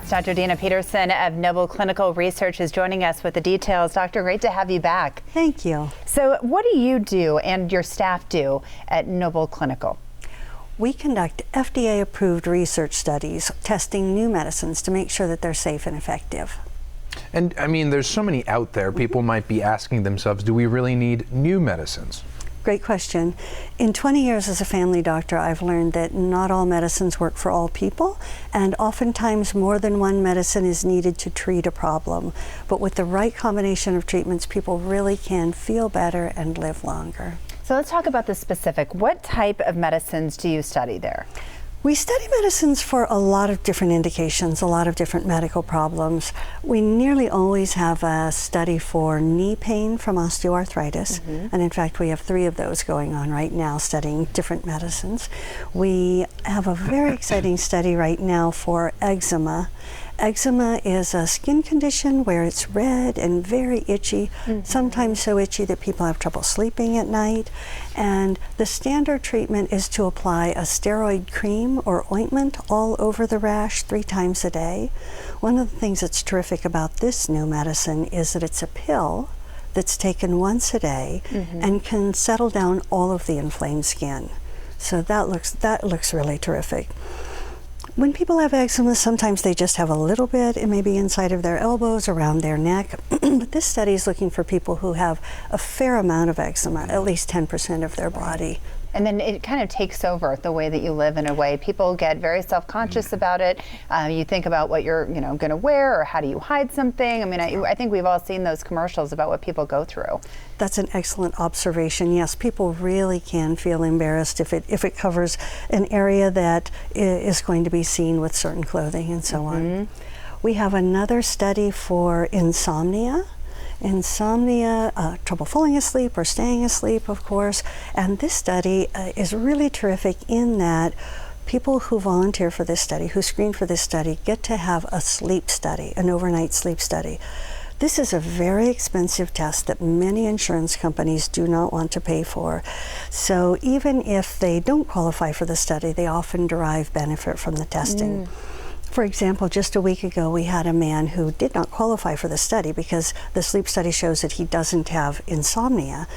Dr. Dina Peterson of Noble Clinical Research is joining us with the details. Doctor, great to have you back. Thank you. So what do you do and your staff do at Noble Clinical? We conduct FDA-approved research studies testing new medicines to make sure that they're safe and effective. And I mean, there's so many out there. People might be asking themselves, do we really need new medicines? Great question. In 20 years as a family doctor, I've learned that not all medicines work for all people, and oftentimes more than one medicine is needed to treat a problem. But with the right combination of treatments, people really can feel better and live longer. So let's talk about the specific. What type of medicines do you study there? We study medicines for a lot of different indications, a lot of different medical problems. We nearly always have a study for knee pain from osteoarthritis, and in fact we have 3 of those going on right now studying different medicines. We have a very exciting study right now for eczema. Eczema is a skin condition where it's red and very itchy, sometimes so itchy that people have trouble sleeping at night. And the standard treatment is to apply a steroid cream or ointment all over the rash 3 times a day. One of the things that's terrific about this new medicine is that it's a pill that's taken once a day and can settle down all of the inflamed skin. So that looks really terrific. When people have eczema, sometimes they just have a little bit. It may be inside of their elbows, around their neck. But this study is looking for people who have a fair amount of eczema, at least 10% of their body. And then it kind of takes over the way that you live in a way. People get very self-conscious about it. You think about what you're going to wear or how do you hide something. I mean, I think we've all seen those commercials about what people go through. That's an excellent observation. Yes, people really can feel embarrassed if it covers an area that is going to be seen with certain clothing and so on. We have another study for insomnia. Trouble falling asleep or staying asleep, of course. And this study is really terrific in that people who volunteer for this study, who screen for this study, get to have a sleep study, an overnight sleep study. This is a very expensive test that many insurance companies do not want to pay for. So even if they don't qualify for the study, they often derive benefit from the testing. For example, just a week ago, we had a man who did not qualify for the study because the sleep study shows that he doesn't have insomnia,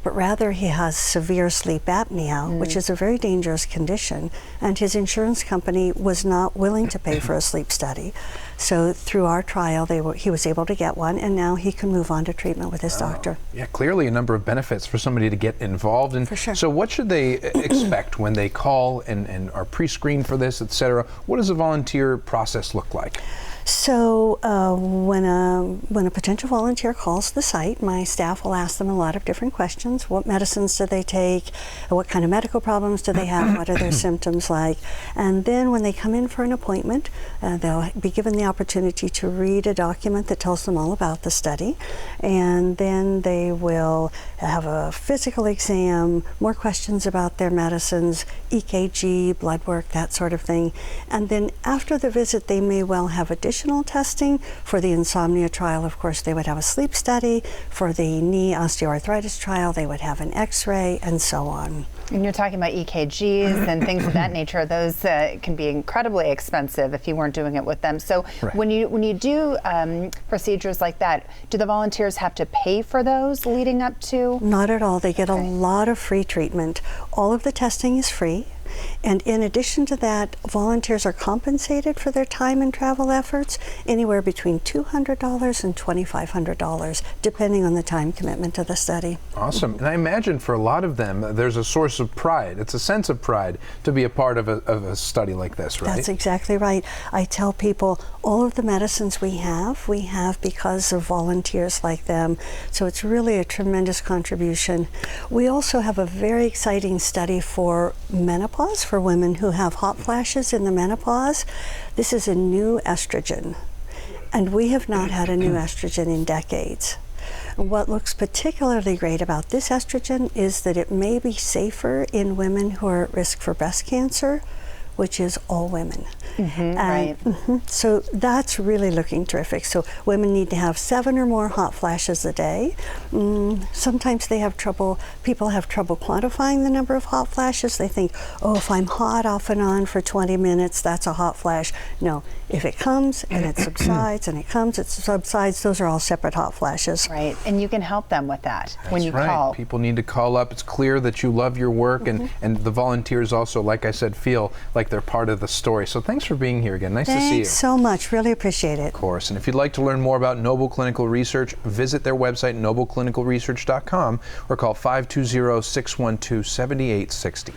but rather he has severe sleep apnea, which is a very dangerous condition, and his insurance company was not willing to pay for a sleep study. So through our trial, he was able to get one, and now he can move on to treatment with his doctor. Yeah, clearly a number of benefits for somebody to get involved in. For sure. So what should they expect when they call and are pre-screened for this, etc.? What does a volunteer process look like? So when a potential volunteer calls the site, my staff will ask them a lot of different questions. What medicines do they take? What kind of medical problems do they have? What are their symptoms like? And then when they come in for an appointment, they'll be given the opportunity to read a document that tells them all about the study. And then they will have a physical exam, more questions about their medicines, EKG, blood work, that sort of thing. And then after the visit, they may well have additional testing. For the insomnia trial, of course, they would have a sleep study. For the knee osteoarthritis trial, they would have an x-ray, and so on. And you're talking about EKGs and things of that nature. Those can be incredibly expensive if you weren't doing it with them. So when you do procedures like that, do the volunteers have to pay for those leading up to? Not at all. They get a lot of free treatment. All of the testing is free. And in addition to that, volunteers are compensated for their time and travel efforts anywhere between $200 and $2,500, depending on the time commitment to the study. Awesome. And I imagine for a lot of them, there's a source of pride. It's a sense of pride to be a part of a study like this, right? That's exactly right. I tell people all of the medicines we have because of volunteers like them. So it's really a tremendous contribution. We also have a very exciting study for menopause, for women who have hot flashes in the menopause. This is a new estrogen, and we have not had a new estrogen in decades. What looks particularly great about this estrogen is that it may be safer in women who are at risk for breast cancer, which is all women. Right. So that's really looking terrific. So women need to have 7 or more hot flashes a day. Sometimes people have trouble quantifying the number of hot flashes. They think, oh, if I'm hot off and on for 20 minutes, that's a hot flash. No, If it comes and it subsides and it comes, it subsides, those are all separate hot flashes. Right, and you can help them with that when you That's right. call. People need to call up. It's clear that you love your work, and the volunteers also, like I said, feel like they're part of the story. So thanks for being here again. Nice to see you. Thanks so much. Really appreciate it. Of course. And if you'd like to learn more about Noble Clinical Research, visit their website, nobleclinicalresearch.com, or call 520-612-7860.